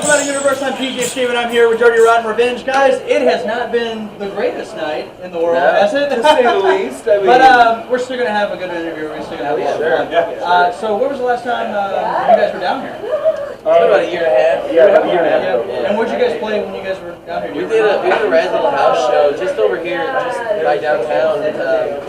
Cinematic Universe. I'm PJ Steven. I'm here with Dirty Rotten Revenge. Guys, it has not been the greatest night in the world, has it? To say the least. I mean, but we're still going to have a good interview. We're still going to have a lot of fun. Yeah. So when was the last time you guys were down here? About a year and a half. Yeah, about a year and a half ago. Yeah. And what did you guys play when you guys were down here? We did a rad little house show just over here, just by downtown,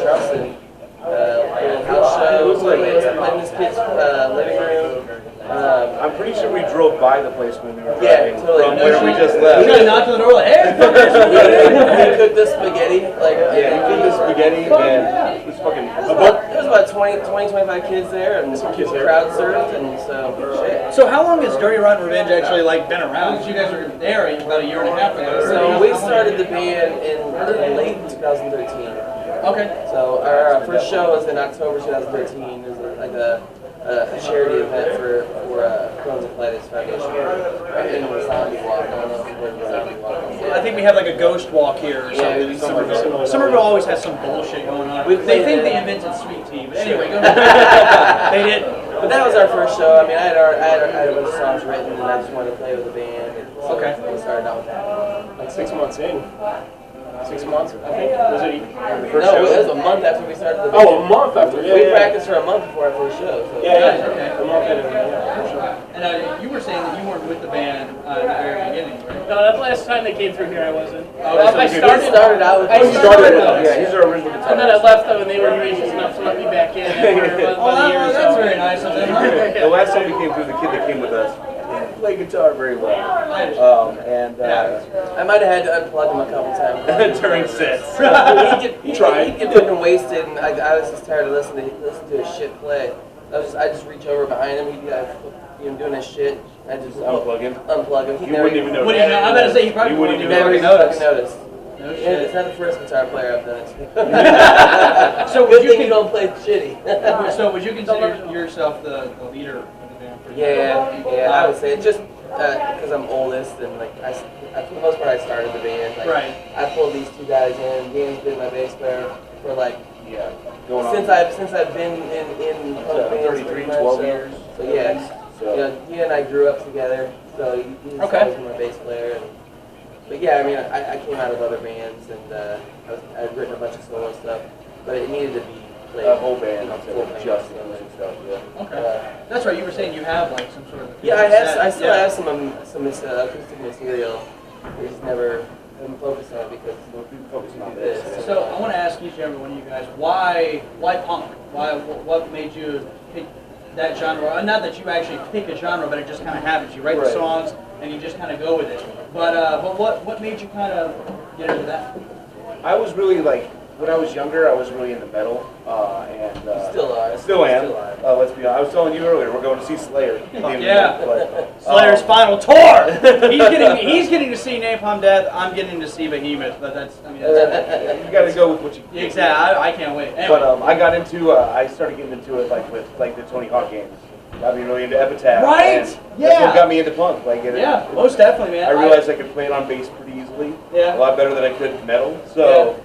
Charleston. Little house show. Playing this kid's living room. I'm pretty sure we drove by the place when we were Yeah, driving totally. from where we just You left. guys knocked on the door like, hey, We cooked the spaghetti. Yeah, we did the spaghetti and it was fucking. There was about 25 kids there, and some kids crowd surfed, and so shit. So how long has Dirty Rotten Revenge actually been around? Because you guys were there about a year and a half ago. So we started the band in late 2013. Okay. So our first show was in October 2013. It was like a charity event for Crohn's Colitis Foundation. And the Zombie Walk. I don't know if you've heard of the Zombie Walk. I think we have like a ghost walk here or something. Yeah, Somerville always has some bullshit going on. We They think played they it. invented sweet tea, but anyway, go ahead. They did. But that was our first show. I mean, I had a bunch of songs written, and I just wanted to play with the band. And so Okay. we started out with that. Like 6 months in. 6 months, I think. Was it the first No, show? it was a month after we started the band. Oh, a month after. Yeah, We yeah. practiced for a month before our first show. So. Yeah. Okay. A month in. Yeah, for sure. And you were saying that you weren't with the band at the very beginning, right? No, that last time they came through here, I wasn't. Oh, I so started out with. I He started with with us. Yeah, he's our original guitarist. and then I left them, and they were gracious enough to let me back in after about a year or so. That's very nice of them. Huh? The last time we came through, the kid that came with us didn't play guitar very well. I might have had to unplug him a couple times. During sets. He'd get fucking wasted, and I was just tired of listening to his shit play. I just reach over behind him. He'd be like, doing his shit. I just Unplug him. Unplug him. You wouldn't even know. What do you know? I'm about to say he probably wouldn't even Never fucking even notice. fucking noticed. No Yeah, shit. it's not the first guitar player I've done it. So Good would thing you you don't play shitty. So would you consider yourself the leader of the band? Yeah, I would say it's just because I'm oldest and like for the most part I started the band. Like, Right. I pulled these two guys in. Danny's been my bass player for like Going on. since I've been in punk bands 33, pretty much, 12 so- years. So yeah, he and I grew up together. So he's Okay. always been my bass player. But yeah, I mean I came out of other bands and I'd written a bunch of solo stuff, but it needed to be played. A whole band, full band. just music stuff. Yeah. Okay. That's right. You were saying you have like some sort of. Yeah, I still Yeah. have some acoustic material. We just never haven't focused on it because we're focusing on this. So I want to ask each and every one of you guys, why punk? What made you pick that genre? Not that you actually pick a genre, but it just kind of happens. You write the Right. songs and you just kind of go with it. But what made you kind of get into that? I was really like, when I was younger, I was really into metal, and Still are. still am. Still are. Let's be honest. I was telling you earlier, we're going to see Slayer. Yeah. But, Slayer's final tour. He's getting to see Napalm Death. I'm getting to see Behemoth. But that's you got to go with what you. exactly. I can't wait. Anyway. But I got into, I started getting into it like with like the Tony Hawk games. Got me really into Epitaph. Right? and Yeah. That's what got me into punk. Like Yeah, most definitely, man. I realized I could play it on bass pretty easily. Yeah. A lot better than I could metal. So.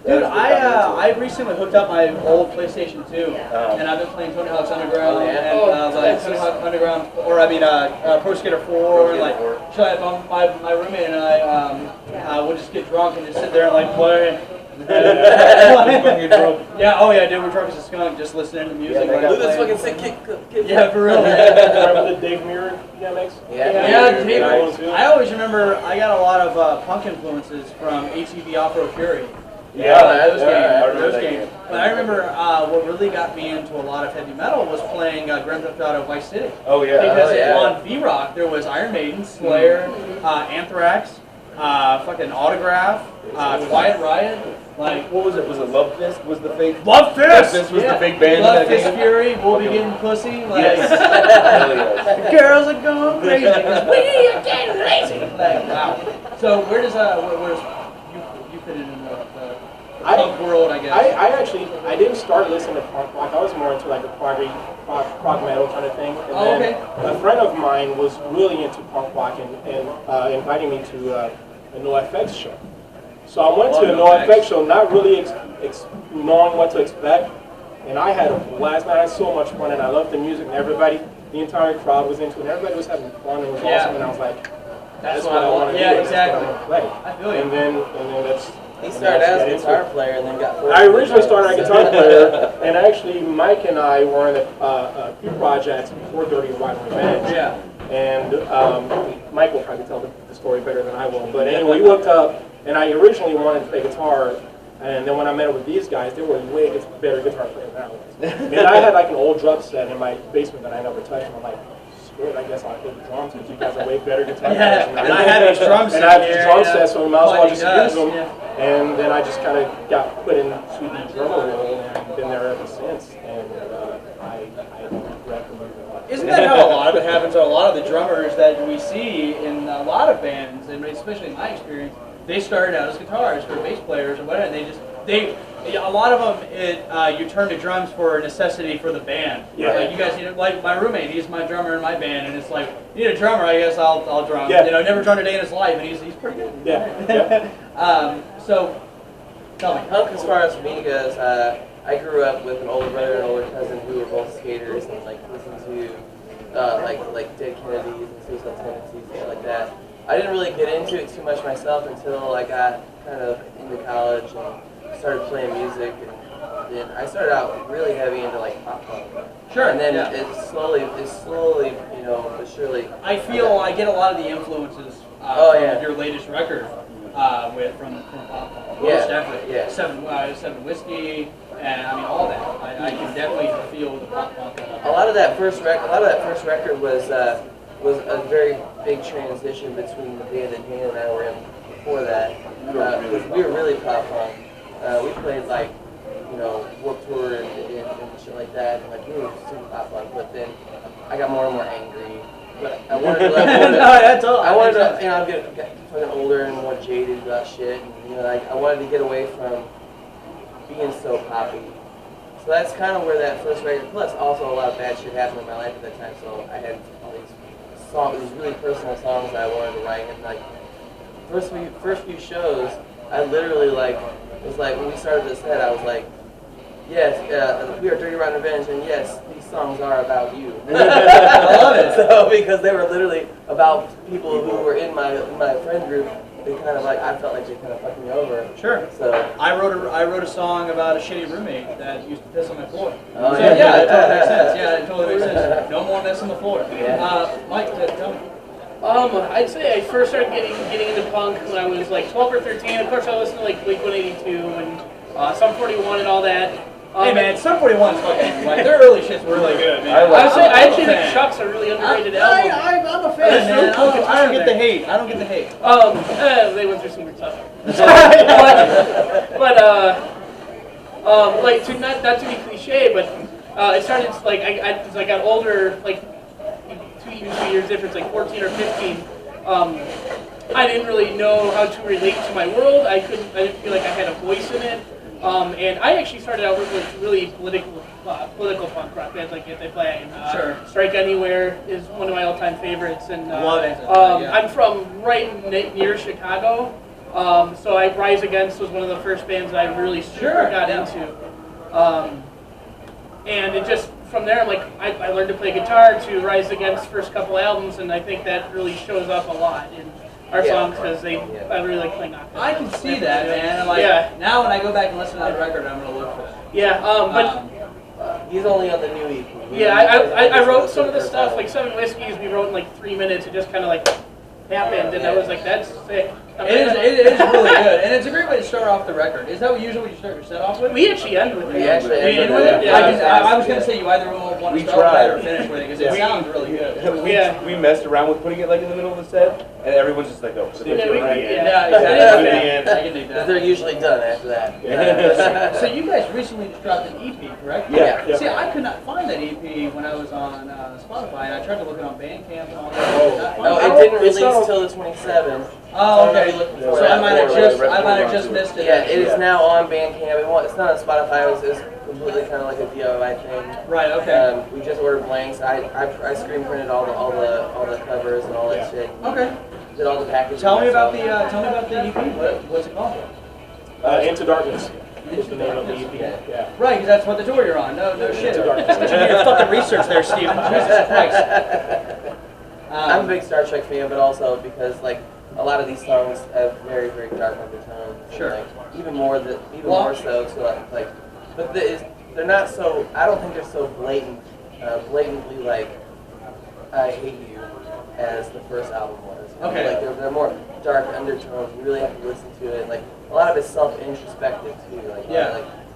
Dude, that's what got me into I it. recently hooked up my old PlayStation 2, and I've been playing Tony Hawk's Underground, and like Tony Hawk Underground, or I mean Pro Skater 4, and like shit, my roommate and I would just get drunk and just sit there and like play. Yeah, oh yeah, dude, we're drunk as a skunk, just listening to music. Yeah, Look at playing. this fucking sick kick. Yeah, for real. Remember the Dave Mirror DMX? Yeah, dude, Nice. I always remember I got a lot of punk influences from ATV Off-Road Fury. Yeah, those I remember games. that game. But I remember what really got me into a lot of heavy metal was playing Grand Theft Auto Vice City. Oh yeah. Because on V-Rock there was Iron Maiden, Slayer, Anthrax, fucking Autograph, Quiet Riot. Like, What was it? Was it Love Fist? Was the fake? Love Fist! This was the big band. Love that Fist game? Fury, We'll Be Getting Pussy. Like, Yes. Hell yes. girls are going crazy 'cause we are getting lazy. Like, wow. So where does where's you fit in the punk world, I guess? I didn't start listening to punk rock. I was more into like the prog metal kind of thing. And then a friend of mine was really into punk rock and invited me to a NoFX show. So I went to a NoFX show, not really knowing what to expect, and I had a blast. Man, I had so much fun, and I loved the music and everybody. the entire crowd was into it. And everybody was having fun. It was awesome, and I was like, that's what I want to do. Yeah, exactly. That's what I want to play. I feel you. And then that's. He started as a guitar player and then got. I originally started as a guitar player, and actually Mike and I were in a few projects before Dirty Rotten Revenge. Yeah. And Mike will probably tell the story better than I will. But anyway, we looked up, and I originally wanted to play guitar, and then when I met up with these guys, they were way better guitar players than I was. And I had like an old drum set in my basement that I never touched, and I'm like, screw it, I guess I'll play the drums because you guys are way better guitar players than I am. And I had these drum sets. And I have these drum sets, so we might as well just use them. Yeah. And then I just kind of got put into the drummer role, and been there ever since. And I regret the move. Isn't that how a lot of it happens? A lot of the drummers that we see in a lot of bands, and especially in my experience, they started out as guitarists or bass players or whatever. And a lot of them, you turn to drums for a necessity for the band. Yeah. Like you guys, like my roommate, he's my drummer in my band, and it's like, you need a drummer, I guess I'll drum. Yeah. Never drummed a day in his life, and he's pretty good. Yeah. So, tell me. Punk, as far as me goes, I grew up with an older brother and an older cousin who were both skaters and like listened to like Dead Kennedys and Suicide Tendencies and stuff like that. I didn't really get into it too much myself until I got kind of into college and started playing music, and then I started out really heavy into like pop punk. Sure. And then yeah. it slowly, but surely. I feel I get a lot of the influences from your latest record from pop punk. Most definitely. Yeah. Seven Whiskey, and I mean all that. I can definitely feel the pop punk. A lot of that first record was a very big transition between the band that Dan and I were in before that. We were really pop punk. We played like, Warped Tour and shit like that, and like we were super pop punk. But then I got more and more angry. But I wanted to, I'm getting fucking older and more jaded about shit, and I wanted to get away from being so poppy. So that's kind of where that first record. Plus, also a lot of bad shit happened in my life at that time. So I had all these songs, these really personal songs that I wanted to write, and like first few shows, I literally was like when we started the set, I was like, yes, we are Dirty Rotten Revenge, and yes, these songs are about you. I love it. So because they were literally about people who were in my friend group, they kind of I felt like they kind of fucked me over. Sure. So I wrote a song about a shitty roommate that used to piss on my floor. Oh, so, yeah. it totally makes sense. Yeah, it totally makes sense. No more mess on the floor. Yeah. Mike, tell me. I'd say I first started getting into punk when I was like 12 or 13. Of course, I listened to like Blink-182 and Sum 41 and all that. Hey man, Sum 41's fucking their early shit's really good, man. I actually think Chuck's a really underrated album. I'm a fan, man. I don't get the hate. I don't get the hate. They went through some weird stuff. Not to be cliche, but it started as I got older, like 2 years difference, like 14 or 15. I didn't really know how to relate to my world. I didn't feel like I had a voice in it. And I actually started out with really political punk rock bands like Anti-Flag and Sure. Strike Anywhere is one of my all-time favorites. And Love it. I'm from right near Chicago, so Rise Against was one of the first bands that I really got into. And it just from there, I learned to play guitar to Rise Against's first couple albums, and I think that really shows up a lot in our songs because I really like playing octave. I can see that, man. Now when I go back and listen to that record, I'm gonna look for it. Yeah, but he's only on the new EP. Yeah, I wrote some of the stuff, like Seven Whiskeys, we wrote in like 3 minutes. It just kind of happened, and I was like, that's sick. It is really good, and it's a great way to start off the record. Is that usually what you start your set off with? We actually end with it. We actually end with it? I was going to say you either want to start with it or finish with it, because it sounds really good. We messed around with putting it in the middle of the set, and everyone's just like, oh, put it right here. Yeah, exactly. I can dig that. They're usually done after that. So you guys recently just dropped an EP, correct? Yeah. See, I could not find that EP when I was on Spotify, and I tried to look it on Bandcamp and all that. Oh, it didn't release till the 27th. Oh, okay. So I might have just missed it. Yeah, it is now on Bandcamp. It's not on Spotify. It's completely kind of like a DIY thing. Right. Okay. We just ordered blanks. I screen printed all the covers and all that shit. Okay. Did all the packaging. Tell me about the EP. What's it called? Into Darkness. is the name of the EP. Yeah. Right, because that's what the tour you're on. No shit. You did your fucking research there, Steven. Jesus Christ. I'm a big Star Trek fan, but also because like a lot of these songs have very, very dark undertones. Sure. And, like, even more so to like, but they're not so. I don't think they're so blatantly like I hate you as the first album was. Okay. Like they're more dark undertones. You really have to listen to it. Like a lot of it's self-introspective too. Like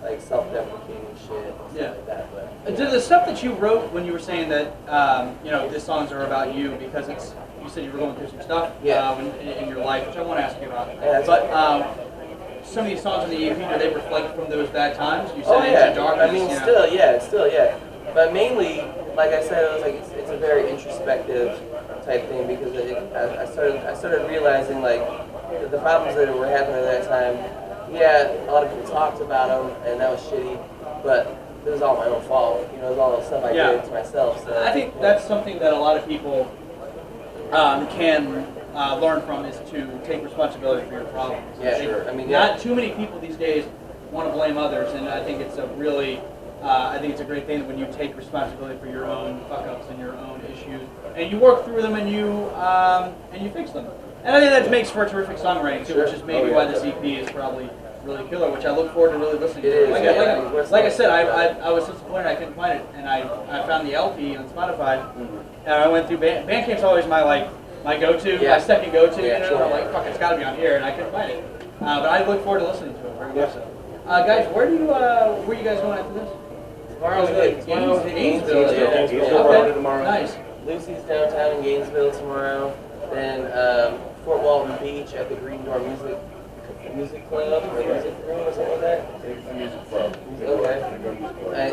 like self-deprecating shit and stuff like that. But did the stuff that you wrote when you were saying that these songs are about you because you said you were going through some stuff in your life, which I want to ask you about. Yeah, but some of these songs on the EP, do they reflect from those bad times? You said Into Darkness. I mean, still, yeah. But mainly, like I said, it was like it's a very introspective type thing because I started realizing like the problems that were happening at that time. Yeah, a lot of people talked about them, and that was shitty. But it was all my own fault. You know, it was all the stuff I did to myself. So I think that's something that a lot of people can learn from is to take responsibility for your problems. Yeah, sure. I mean, not too many people these days want to blame others, and I think it's a really, I think it's a great thing when you take responsibility for your own fuck-ups and your own issues, and you work through them and you fix them. And I think that makes for a terrific songwriting too, which is maybe why this EP is probably really killer, which I look forward to really listening to. Like I said, I was disappointed I couldn't find it, and I found the LP on Spotify, and I went through Bandcamp's always my go-to, my second go-to, I'm like, fuck, it's got to be on here, and I couldn't find it. But I look forward to listening to it very much so. Guys, where are you guys going after this? Tomorrow's in Gainesville. Okay, tomorrow. Nice. Lucy's downtown in Gainesville tomorrow. Then Fort Walton Beach at the Green Door Music Club or Music Room or something like that. Music club. Okay.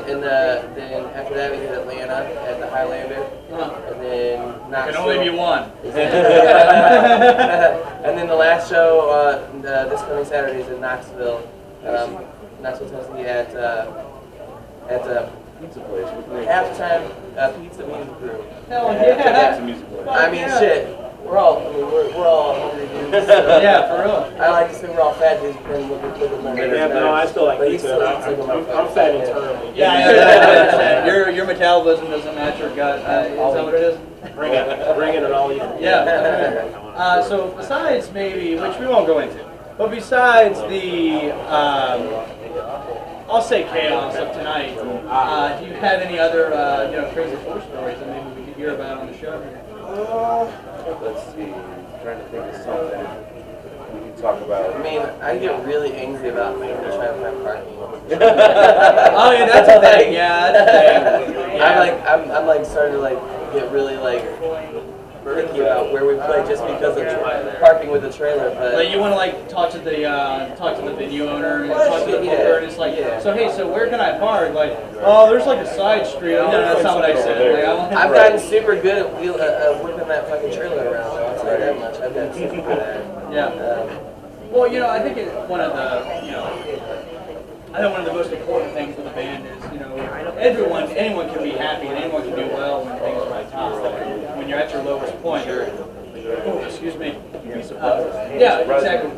And then after that we hit Atlanta at the Highlander. And then Knoxville. Can only be one. And then the last show this coming Saturday is in Knoxville, Tennessee at Pizza place. halftime pizza music room. Hell yeah. I mean, shit. We're all hungry dudes. So Yeah, for real. I like to say we're all fat dudes, but then look at my Yeah, no, I still like But he pizza. still eats like I'm fat internally. Yeah. Your metabolism doesn't match your gut. Is that what it is? Bring it and all you. Yeah. So besides maybe, which we won't go into, but besides the, I'll say chaos of tonight, do you have any other, crazy horror stories that maybe we could hear about on the show? Let's see. I'm trying to think of something we can talk about. I mean, I get really angry about trying to find parking. Oh yeah, that's a thing. Yeah, that's a thing. Yeah. I'm like starting to like get really like picky about where we play just because of parking with the trailer. But you want to talk to the venue owner and talk to the booker, and it's like, so hey, so where can I park? Like, oh, there's like a side street. No, that's not what I said. I've gotten super good at whipping that fucking trailer around. Though. I'll tell you that much. I've gotten super good at it. Yeah. Well, I think one of the most important things with the band is, anyone can be happy and anyone can do well when things are at top. When you're at your lowest point. Oh, excuse me. Yeah, exactly.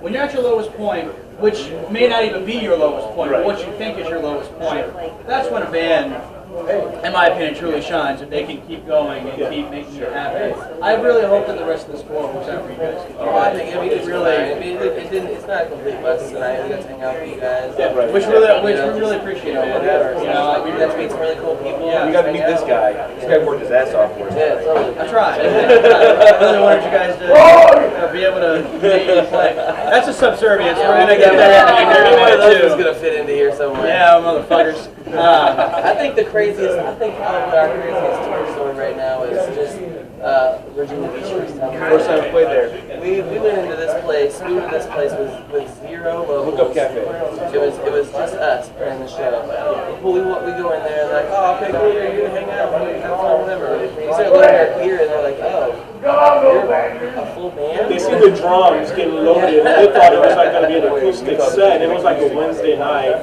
When you're at your lowest point, which may not even be your lowest point, but what you think is your lowest point, that's when a band, in my opinion, truly shines. If they can keep going and keep making it happen. I really hope that the rest of the score works out for you guys. I think it's really. It's not a complete bust tonight. We got to hang out with you guys. Which we really appreciate it. We got to meet some really cool people. We got to meet this guy. This guy worked his ass off for us. Yeah, totally. I tried. I really wanted you guys to be able to play. That's a subservience. We're gonna get there. One of those is gonna fit into here somewhere. Yeah, motherfuckers. I think the craziest. I think probably our craziest tour story right now is just Virginia Beach first time. First time we played there. We went into this place. We went to this place with zero locals. Look up cafe. It was just us playing the show. We go in there and they're like, oh, okay, cool, you're here to hang out, have fun, whatever. We start looking at our gear and they're like, oh, you're a full band? They see the drums getting loaded, and they thought it was like going to be an acoustic set. It was like a Wednesday night,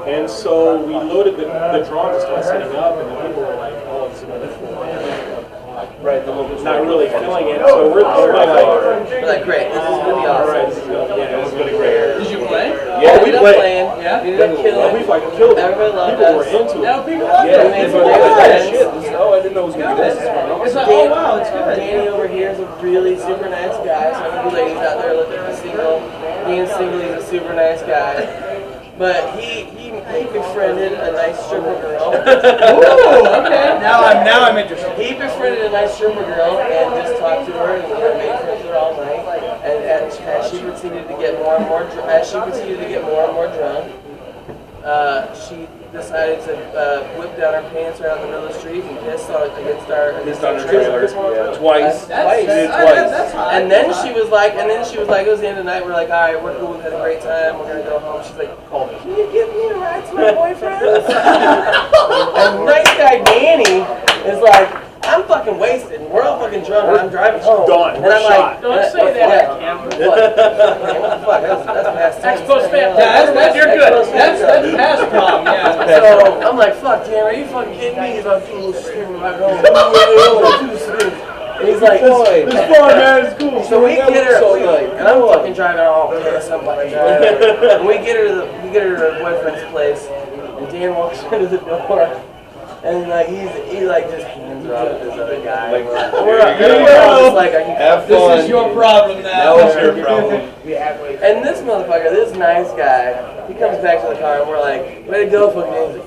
and so we loaded the drums and started setting up, and the people were like, "Oh, it's another full band." Right, the locals not really feeling it, so we're like, great, this is going to be awesome. Yeah, it was really great. Did you play? Yeah, we played. Playing. Yeah. We ended up killing. We fucking killed it. Everybody loved People were us. into it. Now people love Yeah, it. it's People like, love oh, it. shit. Oh, I didn't know it was gonna be this. It's like, oh wow, it's good. Danny over here is a really super nice guy. So any ladies out there looking for single, being single, he's a super nice guy. But he befriended a nice stripper girl. Ooh, okay. Now I'm interested. He befriended a nice stripper girl and just talked to her and made friends with her all night. And as she proceeded to get more and more drunk, she decided to whip down her pants right on the middle of the street and pissed against our trailer. Yeah. Twice. That's hot. And then she was like, it was the end of the night. We're like, all right, we're cool. We had a great time. We're gonna go home. She's like, can you give me a ride to my boyfriend? And nice guy Danny is like, I'm fucking wasted, and we're all fucking drunk, and I'm driving home. Done. And I'm like, Don't say that. what? Fuck, that's past tense. Ex-post family. Yeah, You're good. That's past prom. Yeah. So I'm like, fuck, Dan, are you fucking kidding me? He's like, "Ooh, shit, we're not going." And he's like, It's fun, man. It's cool. so we get her, and I'm fucking driving all pissed. I'm fucking driving. And we get her to her boyfriend's place, and Dan walks into the door. And like he like just hands her off to this other guy. Like, We're just like, are you have This fun. is your problem now. That was your problem. And this motherfucker, this nice guy, he comes back to the car and we're like, way to go, fucking music.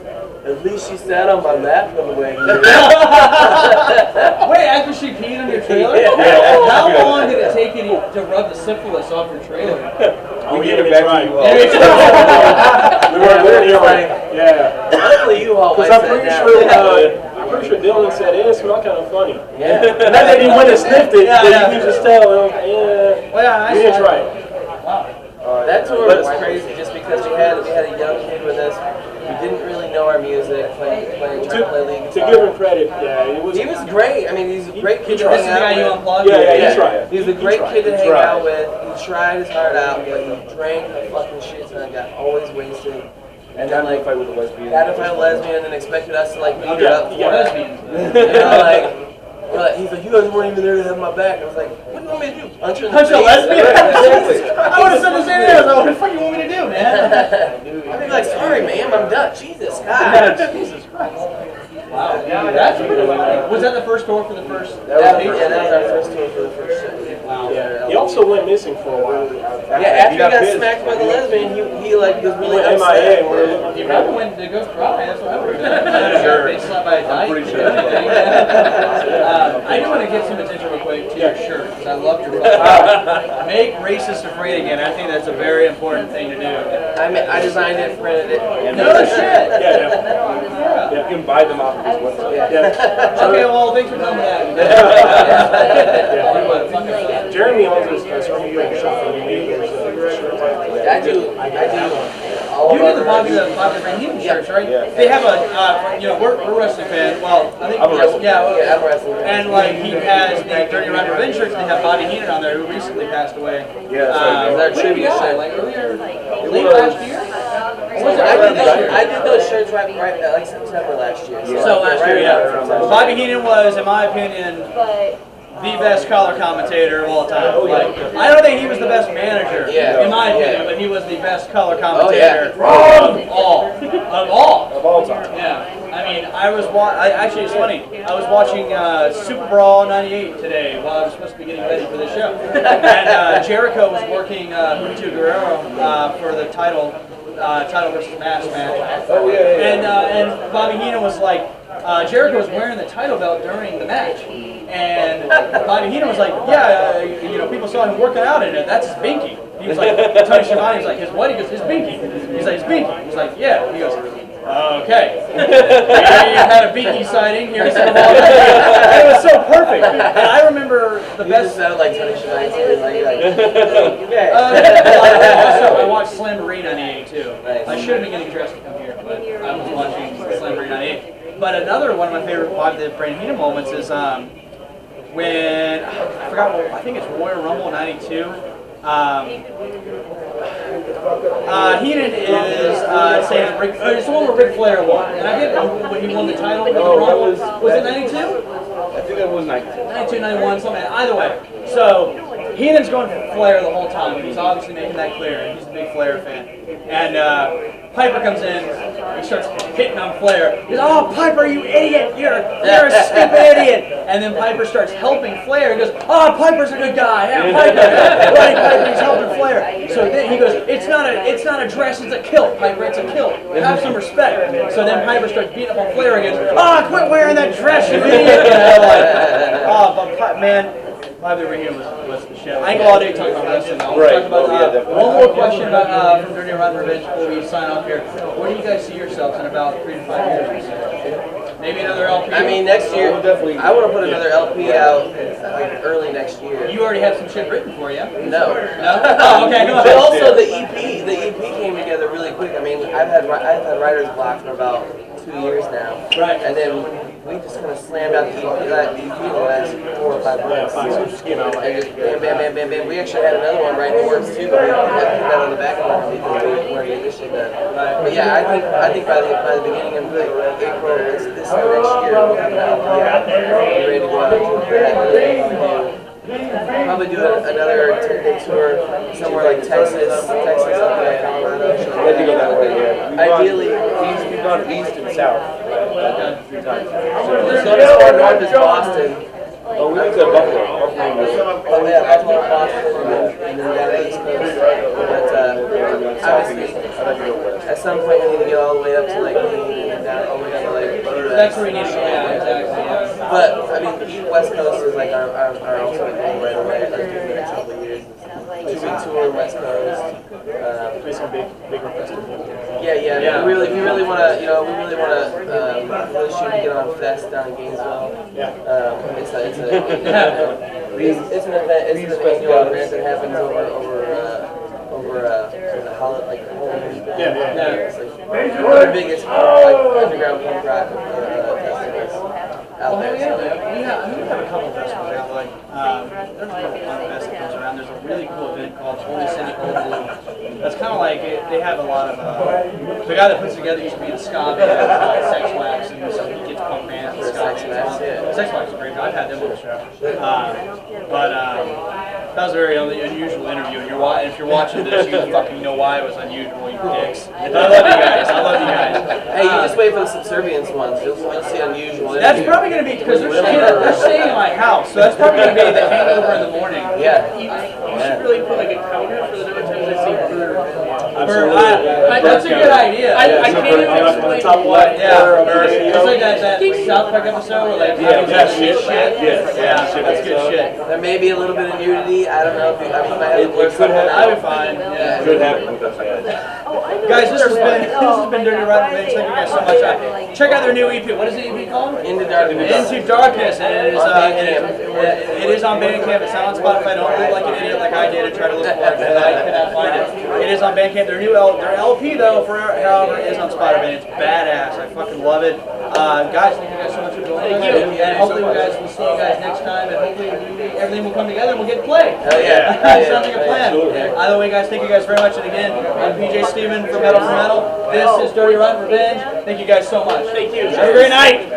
At least she sat on my lap on the way here. Wait, after she peed on your trailer? Yeah. How long did it take you to rub the syphilis off your trailer? We gave it back to you all. We were Like, yeah. luckily you all Because I'm pretty sure Dylan said it smelled kind of funny. Yeah. Not that he went and sniffed it, Yeah, but yeah. you can just tell. Yeah. Well, yeah, We didn't try it. That tour was crazy just because we had a young kid with us. We didn't really know our music, trying to play lead To guitar. give him credit, yeah, it was. He was great. I mean, he's a great kid to This is hang the guy you out with. unplugged? Yeah, Yeah. he tried. He's a great kid to He hang tried. out with. He tried his heart out, but he drank the fucking shit ton, got always wasted. And then like fight with a lesbian. had to fight a lesbian and expected us to like beat her Yeah, up for yeah, it. lesbians. You know, like he's like, you guys weren't even there to have my back. I was like, what do you want me to do? Punch her in the Punch a face? lesbian? Jesus I would have said the same thing. I was like, what the fuck you want me to do, man? I'd be like, sorry, ma'am, I'm done. Jesus, God. Jesus Christ. Wow. That's pretty funny. Was that the first tour for the first? That was our first tour for the first show. Wow. Yeah. He also went missing for a while. Yeah, after he got smacked by the lesbian, he like was really Went upset. MIA. He probably went to go cry. That's what I would have done. Sure. They slapped by a dyke. pretty sure. I do want to get some attention real quick to your shirt because I loved your fucking Make racists afraid again. I think that's a very important thing to do. I designed it, printed it. No shit. Yeah. You can buy them off of his website. Yeah. Okay, well, thanks for coming out. Jeremy owns a survey shop in New York. I do. All You of did the our popular Brandon shirts, right? Yeah. They have a, we're wrestling fans. Well, I think I'm a wrestling Yeah, I'm wrestling. And like he has the Dirty Round Revenge shirts. They have Bobby Heenan on there, who recently passed away. Yeah, so Their tribute shirt, like earlier, late last year. I did those shirts right like September last year. So last year, yeah. September. Bobby Heenan was, in my opinion, the best color commentator of all time. Like, I don't think he was the best manager, in my opinion, but he was the best color commentator of all time. Yeah. I mean, actually, it's funny. I was watching Super Brawl '98 today while I was supposed to be getting ready for the show, and Jericho was working Julio Guerrero for the title versus mask match. Oh, yeah. And Bobby Heenan was like, Jericho was wearing the title belt during the match, and Bobby Heenan was like, people saw him working out in it. That's his binky. He was like, Tony Schiavone was like, his what? He goes, his binky. He's like, his binky. He's like, yeah. He goes, okay. You had a binky sighting here. So it was so perfect. And I remember the You best. just sounded like Tony Schiavone. Okay. Also, I watched Slam Marine on 82. Nice. I should have been getting dressed to come here, but I was watching Slam Marine on 8. But another one of my favorite Brandon Heenan moments is when I forgot. I think it's Royal Rumble '92. Heenan is saying it's the one where Ric Flair won, and I get when he won the title. Was it '92? I think that was 92. 92, 91, something. Either way, so Heenan's going for Flair the whole time. He's obviously making that clear, and he's a big Flair fan. And Piper comes in, he starts hitting on Flair. He goes, "Oh, Piper, you idiot! You're a stupid idiot!" And then Piper starts helping Flair. He goes, "Oh, Piper's a good guy. Yeah, Piper, right, Piper, he's helping Flair." So then he goes, "It's not a dress, it's a kilt, Piper. It's a kilt. Have some respect." So then Piper starts beating up on Flair again. "Oh, quit wearing that dress, you idiot!" But man, Bobby Rahim was the shit. I ain't go all day talking about wrestling. I want to talk about one more question about from Dirty Rotten Revenge before we sign off here. Where do you guys see yourselves in about 3 to 5 years? Maybe another LP? I mean, next year, I want to put another LP out like early next year. You already have some shit written for you? No. No? Oh, okay. But also the EP came together really quick. I mean, I've had writer's block for about 2 years now. Right. And then we just kind of slammed out the EP in the last 4 or 5 months. And just bam, bam, bam, bam, bam. We actually had another one right in the works too, but we put that on the back burner because we wanted to get this shit done. But yeah, I think by the beginning of like April, this time next year, we'll have an album out. We're ready to go out and do that. Probably do another 10-day tour somewhere like Texas, up there, Colorado. Ideally, we've gone east and south. I've 3 times. So as far north as Boston. Oh, we went to Buffalo. Oh yeah, Buffalo, Boston, and then down the East Coast. But obviously, at some point we need to get all the way up to like Maine and then down all the way down to like US. That's where we need to go. Yeah, exactly. Yeah. But I mean, the West Coast is like our ultimate goal right away. Like in the next couple of years. Should we tour West Coast? Play some bigger festivals. Yeah. We really want to, really shoot to get on Fest down in Gainesville. Yeah. It's an event. It's an annual event that happens over the holiday, like Halloween. Yeah. It's like one of the biggest underground punk rock festivals out there. We have a couple festivals out. Like there's a couple fun festivals around. There's a really cool event called Holy City Cold Blue. That's kind of like they have a lot of the guy that puts it together used to be in ska band, Sex Wax, and so he gets punk bands and ska bands. Sex Wax is great. I've had them on the show. But that was a very unusual interview. And if you're watching this, you fucking know why it was unusual, you dicks. I love you guys. Hey, you just wait for the Subservience ones. You'll see unusual. That's probably going to be because they're staying in my house, so that's probably going to be the hangover in the morning. Yeah. You should really put like a counter for the number of times I say bird. That's a good idea. I can't even explain Top one. Yeah, it's like that South Park episode where like shit. Yeah, that's good shit. There may be a little bit of nudity. I don't know if you might have to blur something out. I'd be fine. Yeah. Could happen with us. Guys, this has been Dirty Rotten Revenge. Thank you guys so much. Check out their new EP. What is the EP called? Into Darkness. Into Darkness, and it is on Bandcamp. It's not on Spotify. Don't look like an idiot like I did and try to look for it, and I cannot find it. It is on Bandcamp. Their LP though, however, is on Spotify. It's badass. I fucking love it. Guys, thank you guys so much for joining us. And hopefully we'll see you guys next time, and hopefully everything will come together and we'll get to play. Hell yeah. Sounds like a plan. Either way, guys, thank you guys very much. And again, I'm PJ Steven from Metal for Metal. This is Dirty Rotten Revenge. Thank you guys so much. Thank you. Have a great night.